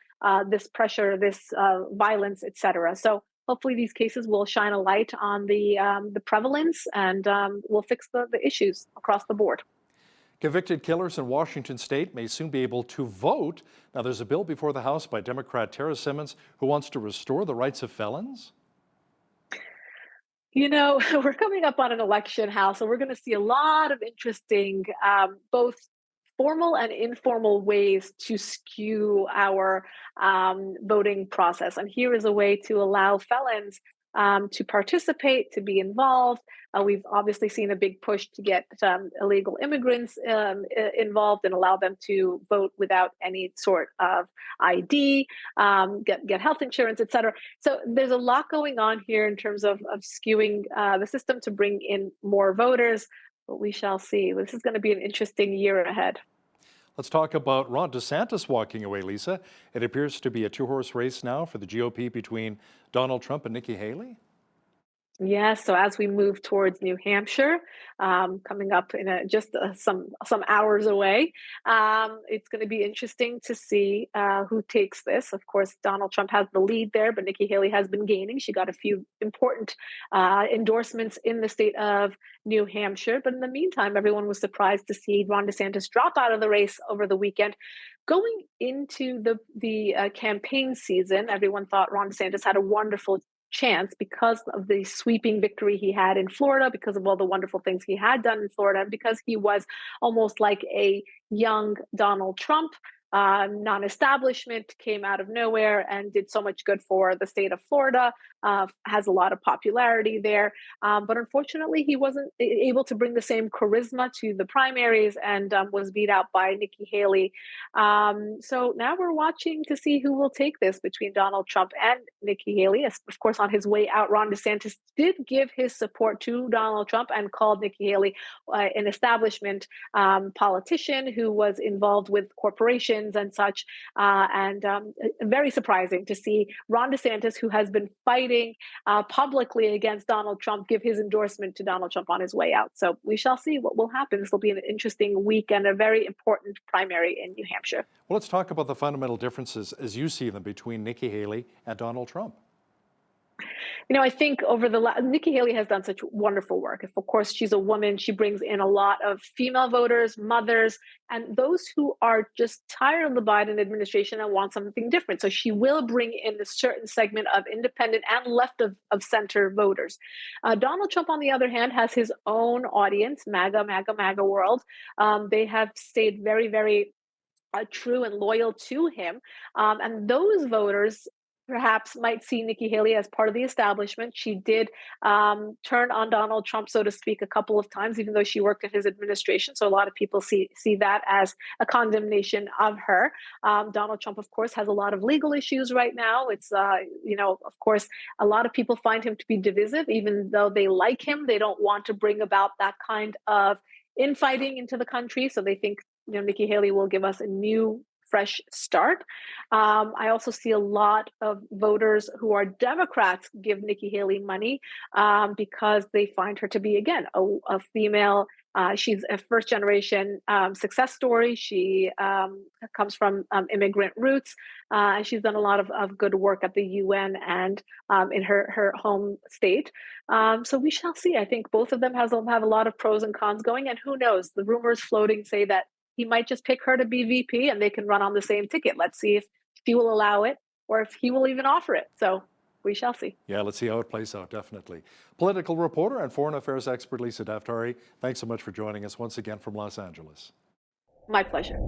this pressure, this violence, et cetera. So hopefully these cases will shine a light on the prevalence, and will fix the issues across the board. Convicted killers in Washington state may soon be able to vote. Now, there's a bill before the House by Democrat Tara Simmons, who wants to restore the rights of felons. We're coming up on an election, Hal, so we're going to see a lot of interesting, both formal and informal ways to skew our voting process. And here is a way to allow felons to participate, to be involved. We've obviously seen a big push to get illegal immigrants involved and allow them to vote without any sort of ID, get health insurance, et cetera. So there's a lot going on here in terms of skewing the system to bring in more voters. But we shall see. This is going to be an interesting year ahead. Let's talk about Ron DeSantis walking away, Lisa. It appears to be a two-horse race now for the GOP between Donald Trump and Nikki Haley. Yes, so as we move towards New Hampshire, coming up in just some hours away, it's going to be interesting to see who takes this. Of course, Donald Trump has the lead there, but Nikki Haley has been gaining. She got a few important endorsements in the state of New Hampshire. But in the meantime, everyone was surprised to see Ron DeSantis drop out of the race over the weekend. Going into the campaign season, everyone thought Ron DeSantis had a wonderful chance because of the sweeping victory he had in Florida, because of all the wonderful things he had done in Florida, and because he was almost like a young Donald Trump. Non-establishment, came out of nowhere and did so much good for the state of Florida, has a lot of popularity there. But unfortunately, he wasn't able to bring the same charisma to the primaries, and was beat out by Nikki Haley. So now we're watching to see who will take this between Donald Trump and Nikki Haley. Of course, on his way out, Ron DeSantis did give his support to Donald Trump and called Nikki Haley an establishment politician who was involved with corporations and such, and very surprising to see Ron DeSantis, who has been fighting publicly against Donald Trump, give his endorsement to Donald Trump on his way out. So we shall see what will happen. This will be an interesting week and a very important primary in New Hampshire. Well, let's talk about the fundamental differences as you see them between Nikki Haley and Donald Trump. I think over Nikki Haley has done such wonderful work. Of course, she's a woman. She brings in a lot of female voters, mothers, and those who are just tired of the Biden administration and want something different. So she will bring in a certain segment of independent and left of center voters. Donald Trump, on the other hand, has his own audience, MAGA world. They have stayed very, very true and loyal to him. And those voters perhaps might see Nikki Haley as part of the establishment. She did turn on Donald Trump, so to speak, a couple of times, even though she worked in his administration. So a lot of people see that as a condemnation of her. Donald Trump, of course, has a lot of legal issues right now. It's, of course, a lot of people find him to be divisive. Even though they like him, they don't want to bring about that kind of infighting into the country. So they think Nikki Haley will give us a new fresh start. I also see a lot of voters who are Democrats give Nikki Haley money because they find her to be, again, a female. She's a first generation success story. She comes from immigrant roots, and she's done a lot of good work at the UN and in her home state. So we shall see. I think both of them have a lot of pros and cons going, and who knows? The rumors floating say that he might just pick her to be VP and they can run on the same ticket. Let's see if she will allow it or if he will even offer it. So we shall see. Yeah, let's see how it plays out, definitely. Political reporter and foreign affairs expert Lisa Daftari, thanks so much for joining us once again from Los Angeles. My pleasure.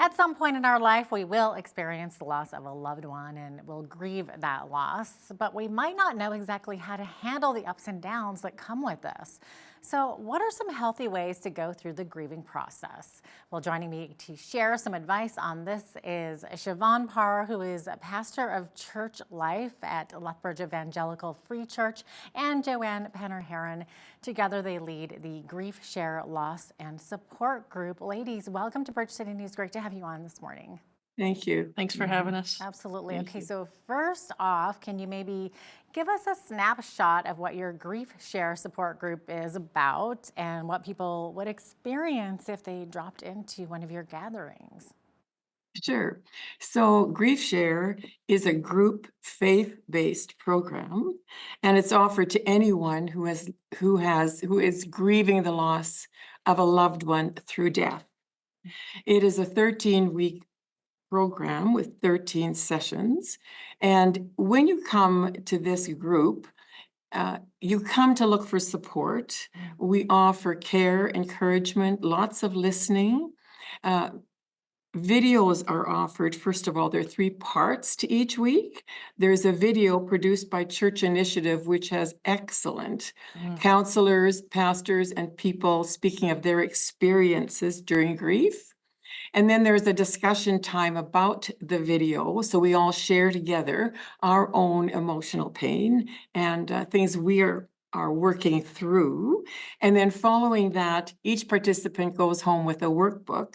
At some point in our life, we will experience the loss of a loved one and we'll grieve that loss, but we might not know exactly how to handle the ups and downs that come with this. So what are some healthy ways to go through the grieving process? Well, joining me to share some advice on this is Siobhan Parr, who is a pastor of church life at Lethbridge Evangelical Free Church, and Joanne Penner-Heron. Together they lead the Grief Share Loss and Support Group. Ladies, welcome to Bridge City News. Great to have you on this morning. Thank you. Thanks for having us. Absolutely. Thank Okay, you. so first off, can you maybe give us a snapshot of what your Grief Share Support Group is about and what people would experience if they dropped into one of your gatherings? Sure. So Grief Share is a group faith-based program, and it's offered to anyone who is grieving the loss of a loved one through death. It is a 13-week program with 13 sessions. And when you come to this group, you come to look for support. We offer care, encouragement, lots of listening. Videos are offered. First of all, there are 3 parts to each week. There's a video produced by Church Initiative, which has excellent counselors, pastors, and people speaking of their experiences during grief. And then there's a discussion time about the video. So we all share together our own emotional pain and things we are working through. And then following that, each participant goes home with a workbook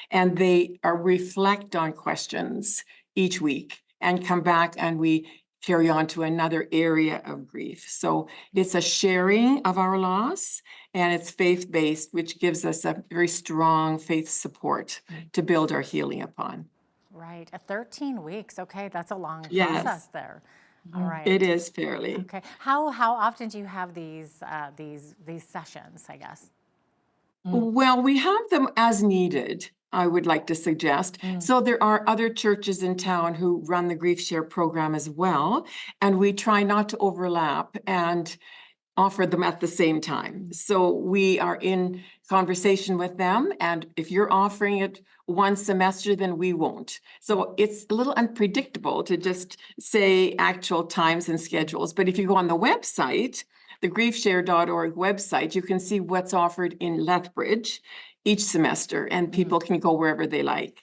and they reflect on questions each week and come back and we carry on to another area of grief. So it's a sharing of our loss and it's faith-based, which gives us a very strong faith support to build our healing upon. Right, 13 weeks. Okay, that's a long Yes. process there. All right. It is fairly. Okay. How often do you have these sessions, I guess? Well, we have them as needed, I would like to suggest. So there are other churches in town who run the Grief Share program as well, and we try not to overlap and offer them at the same time. So we are in conversation with them, and if you're offering it one semester, then we won't. So it's a little unpredictable to just say actual times and schedules. But if you go on the website, the griefshare.org website, you can see what's offered in Lethbridge each semester, and people can go wherever they like.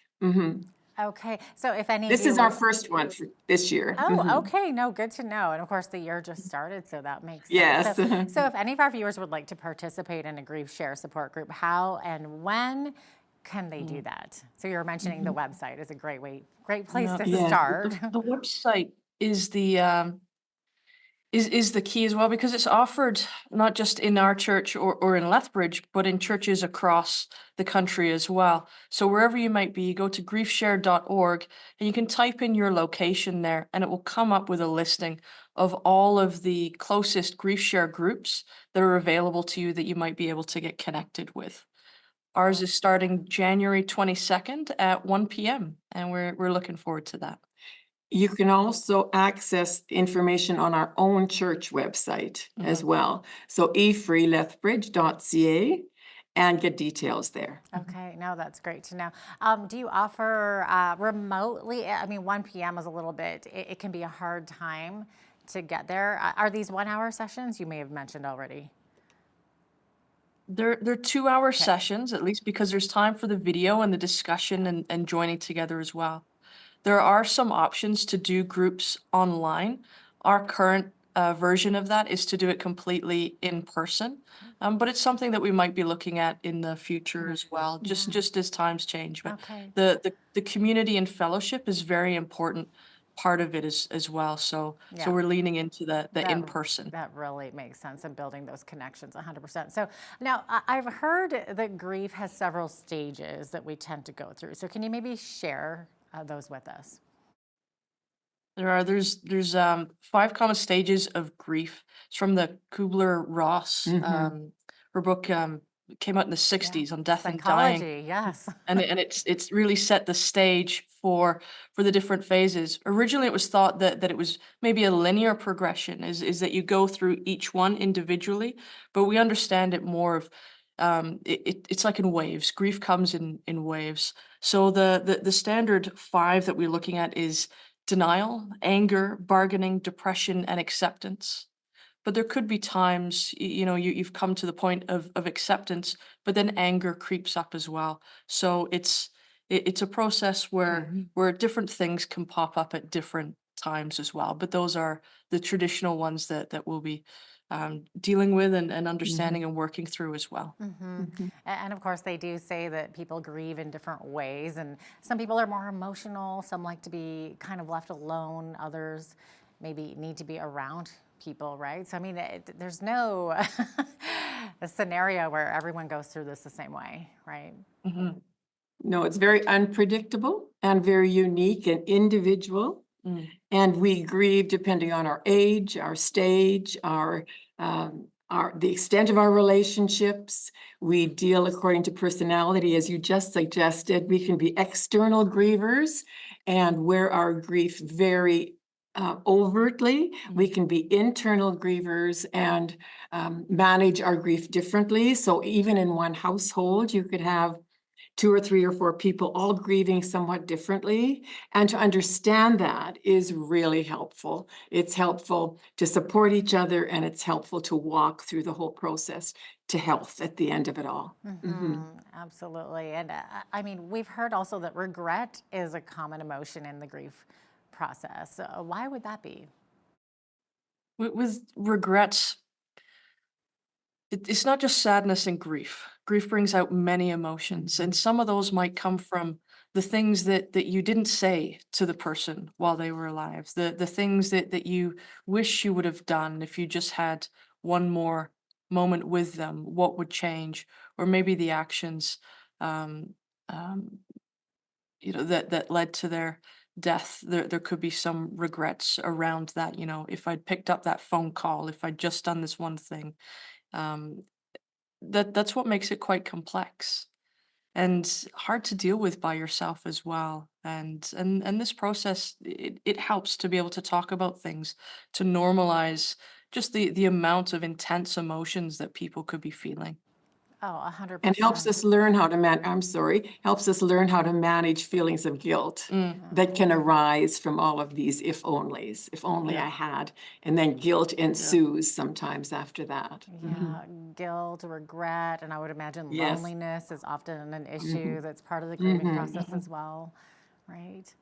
Okay, so if any of This you is our were- first one for this year. Oh, okay. No, good to know. And of course, the year just started, so that makes sense. Yes. So if any of our viewers would like to participate in a Grief Share Support Group, how and when can they do that? So you're mentioning the website is a great place to Yeah. start. The website is the is the key as well, because it's offered not just in our church or in Lethbridge, but in churches across the country as well. So wherever you might be, you go to griefshare.org and you can type in your location there and it will come up with a listing of all of the closest Grief Share groups that are available to you that you might be able to get connected with. Ours is starting January 22nd at 1 p.m. and we're looking forward to that. You can also access information on our own church website as well. So efreelethbridge.ca and get details there. Okay, no, that's great to know. Do you offer remotely? I mean, 1 p.m. is a little bit, it can be a hard time to get there. Are these 1-hour sessions? You may have mentioned already. They're 2-hour sessions, at least because there's time for the video and the discussion and joining together as well. There are some options to do groups online. Our current version of that is to do it completely in person. But it's something that we might be looking at in the future as well, just as times change. But Okay. the community and fellowship is very important part of it as well. So Yeah. we're leaning into the That- in person. That really makes sense in building those connections 100%. So now I've heard that grief has several stages that we tend to go through. So can you maybe share those with us? There's 5 common stages of grief. It's from the Kubler-Ross. Her book came out in the 60s on death and dying. Psychology, yes. And it's really set the stage for the different phases. Originally, it was thought that it was maybe a linear progression, is that you go through each one individually, but we understand it more of it's like in waves. Grief comes in waves. So the standard 5 that we're looking at is denial, anger, bargaining, depression, and acceptance. But there could be times, you've come to the point of acceptance, but then anger creeps up as well. So it's a process where different things can pop up at different times as well. But those are the traditional ones that we'll be dealing with and understanding and working through as well. And of course, they do say that people grieve in different ways, and some people are more emotional, some like to be kind of left alone, others maybe need to be around people, right? So I mean, there's no a scenario where everyone goes through this the same way, right? No, it's very unpredictable and very unique and individual. And we grieve depending on our age, our stage, the extent of our relationships. We deal according to personality, as you just suggested. We can be external grievers and wear our grief very overtly. We can be internal grievers and manage our grief differently. So even in one household, you could have 2 or 3 or 4 people all grieving somewhat differently. And to understand that is really helpful. It's helpful to support each other, and it's helpful to walk through the whole process to health at the end of it all. Absolutely. And I mean, we've heard also that regret is a common emotion in the grief process. Why would that be? With regrets, it's not just sadness and grief. Grief brings out many emotions, and some of those might come from the things that you didn't say to the person while they were alive, the things that you wish you would have done if you just had one more moment with them. What would change? Or maybe the actions um, um, that led to their death. There could be some regrets around that. If I'd picked up that phone call, if I'd just done this one thing. um, that's what makes it quite complex and hard to deal with by yourself as well. And this process, it helps to be able to talk about things, to normalize just the amount of intense emotions that people could be feeling. Oh, 100%. And helps us learn how to helps us learn how to manage feelings of guilt that can arise from all of these if onlys. If only I had, and then guilt ensues sometimes after that. Yeah, guilt, regret, and I would imagine Yes. loneliness is often an issue that's part of the grieving process as well, right?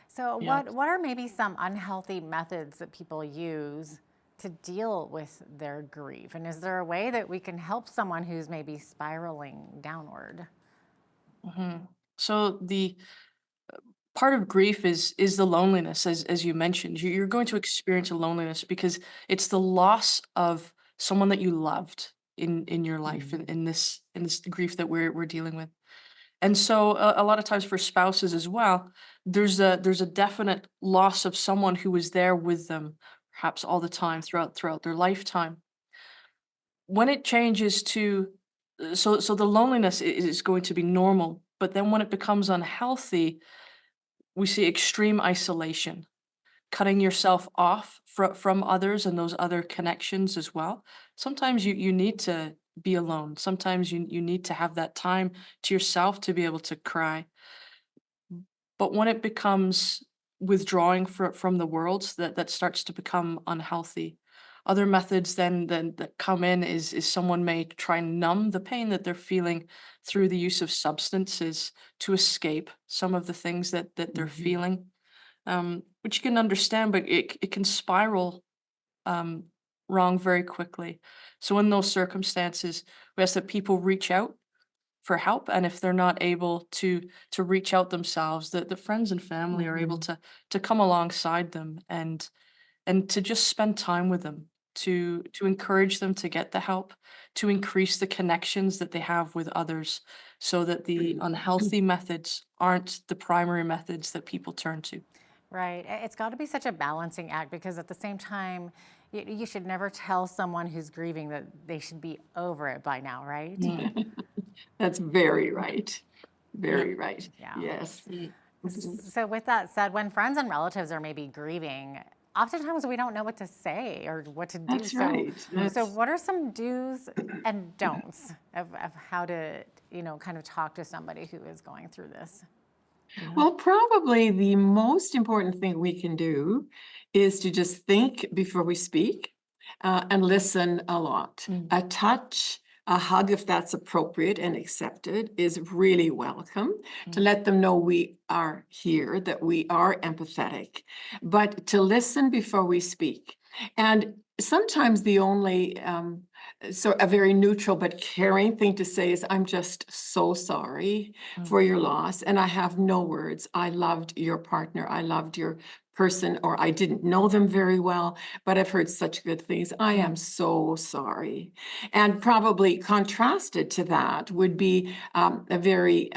So what are maybe some unhealthy methods that people use to deal with their grief? And is there a way that we can help someone who's maybe spiraling downward? So the part of grief is the loneliness, as you mentioned. You're going to experience a loneliness because it's the loss of someone that you loved in your life, in this grief that we're dealing with. And so a lot of times for spouses as well, there's a definite loss of someone who was there with them, perhaps all the time throughout their lifetime. When it changes to so the loneliness is going to be normal, but then when it becomes unhealthy, we see extreme isolation, cutting yourself off from others and those other connections as well. Sometimes you need to be alone. Sometimes you need to have that time to yourself to be able to cry. But when it becomes withdrawing from the world, that starts to become unhealthy. Other methods then that come in is someone may try and numb the pain that they're feeling through the use of substances to escape some of the things that they're feeling, which you can understand, but it can spiral wrong very quickly. So in those circumstances, we ask that people reach out for help, and if they're not able to reach out themselves, that the friends and family are able to come alongside them and to just spend time with them, to encourage them to get the help, to increase the connections that they have with others, so that the unhealthy methods aren't the primary methods that people turn to. Right. It's got to be such a balancing act, because at the same time, you should never tell someone who's grieving that they should be over it by now, right? That's very right. Very right. Yeah. Yes. So with that said, when friends and relatives are maybe grieving, oftentimes we don't know what to say or what to do. That's right. So what are some do's and don'ts of how to, kind of talk to somebody who is going through this? Well, probably the most important thing we can do is to just think before we speak, and listen a lot. A touch, a hug, if that's appropriate and accepted, is really welcome, to let them know we are here, that we are empathetic, but to listen before we speak. And sometimes the only so a very neutral but caring thing to say is, I'm just so sorry for your loss, and I have no words. I loved your partner. I loved your person, or I didn't know them very well, but I've heard such good things. I am so sorry. And probably contrasted to that would be a very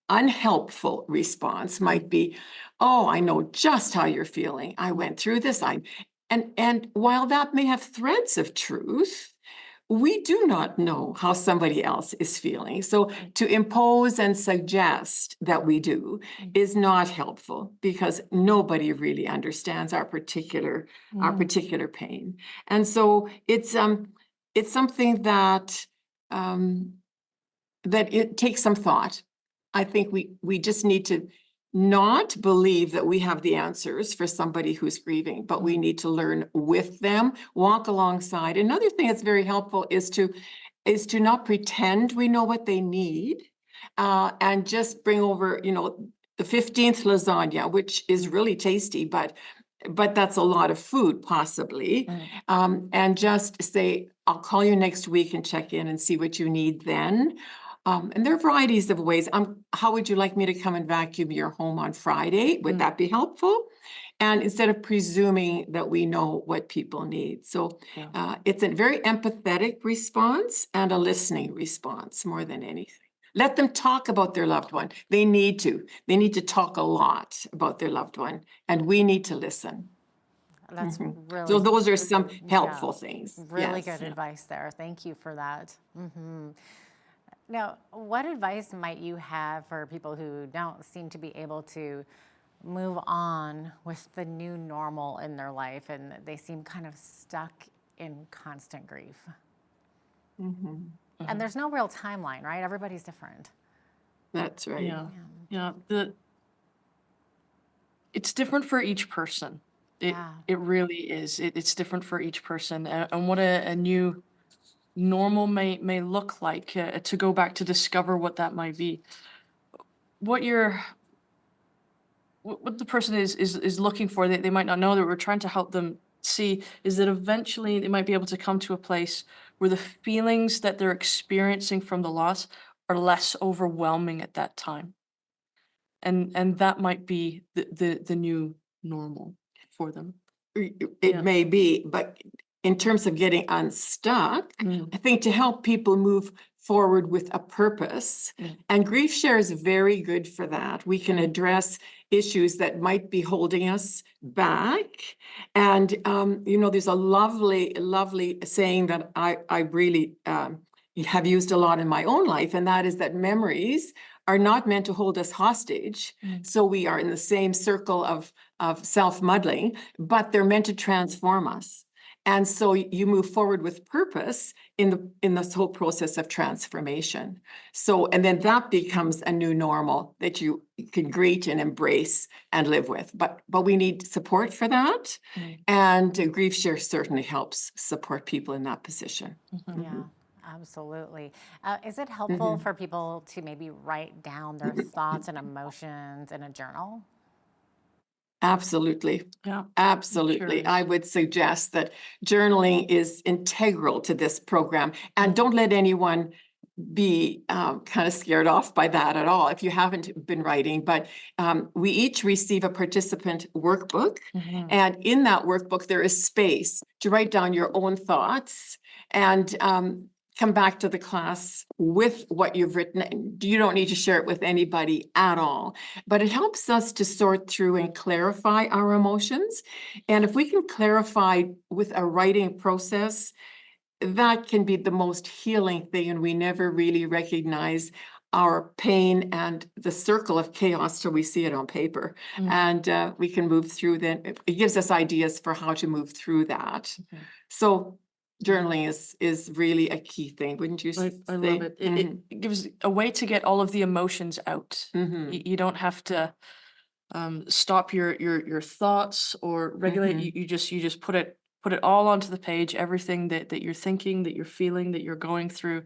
unhelpful response might be, oh, I know just how you're feeling. I went through this. And while that may have threads of truth, we do not know how somebody else is feeling. So to impose and suggest that we do is not helpful, because nobody really understands our particular pain. And so it's something that that it takes some thought. I think we just need to not believe that we have the answers for somebody who's grieving, but we need to learn with them, walk alongside. Another thing that's very helpful is to not pretend we know what they need, and just bring over, the 15th lasagna, which is really tasty, but that's a lot of food possibly. And just say, I'll call you next week and check in and see what you need then. And there are varieties of ways. How would you like me to come and vacuum your home on Friday? Would that be helpful? And instead of presuming that we know what people need. So it's a very empathetic response and a listening response more than anything. Let them talk about their loved one. They need to. They need to talk a lot about their loved one, and we need to listen. That's really. So those are some helpful things. Really good advice there. Thank you for that. Now, what advice might you have for people who don't seem to be able to move on with the new normal in their life, and they seem kind of stuck in constant grief? And there's no real timeline, right? Everybody's different. That's right. Yeah. It's different for each person. It really is. It's different for each person, and what a new normal may look like, to go back to discover what that might be. What the person is looking for, they might not know, that we're trying to help them see, is that eventually they might be able to come to a place where the feelings that they're experiencing from the loss are less overwhelming at that time. And that might be the new normal for them. It may be, but in terms of getting unstuck, I think to help people move forward with a purpose, and Grief Share is very good for that. We can address issues that might be holding us back. And, there's a lovely, lovely saying that I really have used a lot in my own life, and that is that memories are not meant to hold us hostage. So we are in the same circle of self-muddling, but they're meant to transform us. And so you move forward with purpose in this whole process of transformation. So, and then that becomes a new normal that you can greet and embrace and live with. But we need support for that. And Grief Share certainly helps support people in that position. Yeah, absolutely. Is it helpful for people to maybe write down their thoughts and emotions in a journal? Absolutely. Yeah. Absolutely. Sure I is. would suggest that journaling is integral to this program. And don't let anyone be kind of scared off by that at all if you haven't been writing. But we each receive a participant workbook. And in that workbook, there is space to write down your own thoughts and come back to the class with what you've written. You don't need to share it with anybody at all, but it helps us to sort through and clarify our emotions. And if we can clarify with a writing process, that can be the most healing thing, and we never really recognize our pain and the circle of chaos till we see it on paper. And we can move through then. It gives us ideas for how to move through that. So journaling is really a key thing, wouldn't you say? I love it. It gives a way to get all of the emotions out. You don't have to stop your thoughts or regulate. You just put it all onto the page, everything that you're thinking, that you're feeling, that you're going through,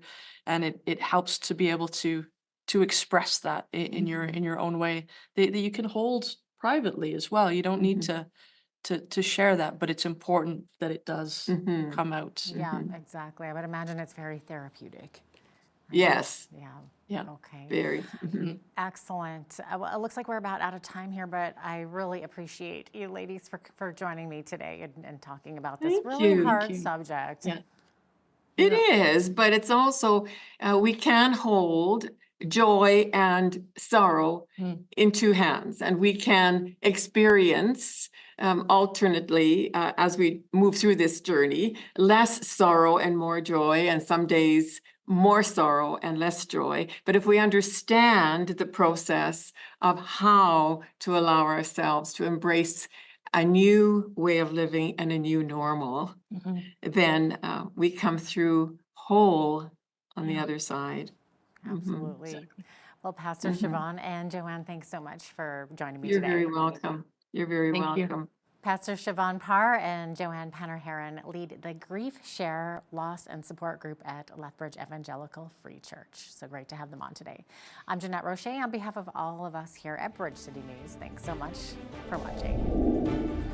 and it helps to be able to express that in your own way that you can hold privately as well. You don't need to share that, but it's important that it does come out. Yeah, exactly. I would imagine it's very therapeutic. Yes. Yeah. Yeah. Okay. Very. Excellent. Well, it looks like we're about out of time here, but I really appreciate you ladies for joining me today and talking about this Thank really you. hard Thank you. subject. Yeah. It is, but it's also, we can hold joy and sorrow in two hands, and we can experience alternately as we move through this journey, less sorrow and more joy, and some days more sorrow and less joy. But if we understand the process of how to allow ourselves to embrace a new way of living and a new normal, then we come through whole on the other side. Absolutely. Well, Pastor Siobhan and Joanne, thanks so much for joining me You're today. very welcome. You're very Thank you. welcome. Pastor Siobhan Parr and Joanne Panner-Heron lead the Grief Share Loss and Support Group at Lethbridge Evangelical Free Church. So great to have them on today. I'm Jeanette Roche on behalf of all of us here at Bridge City News. Thanks so much for watching.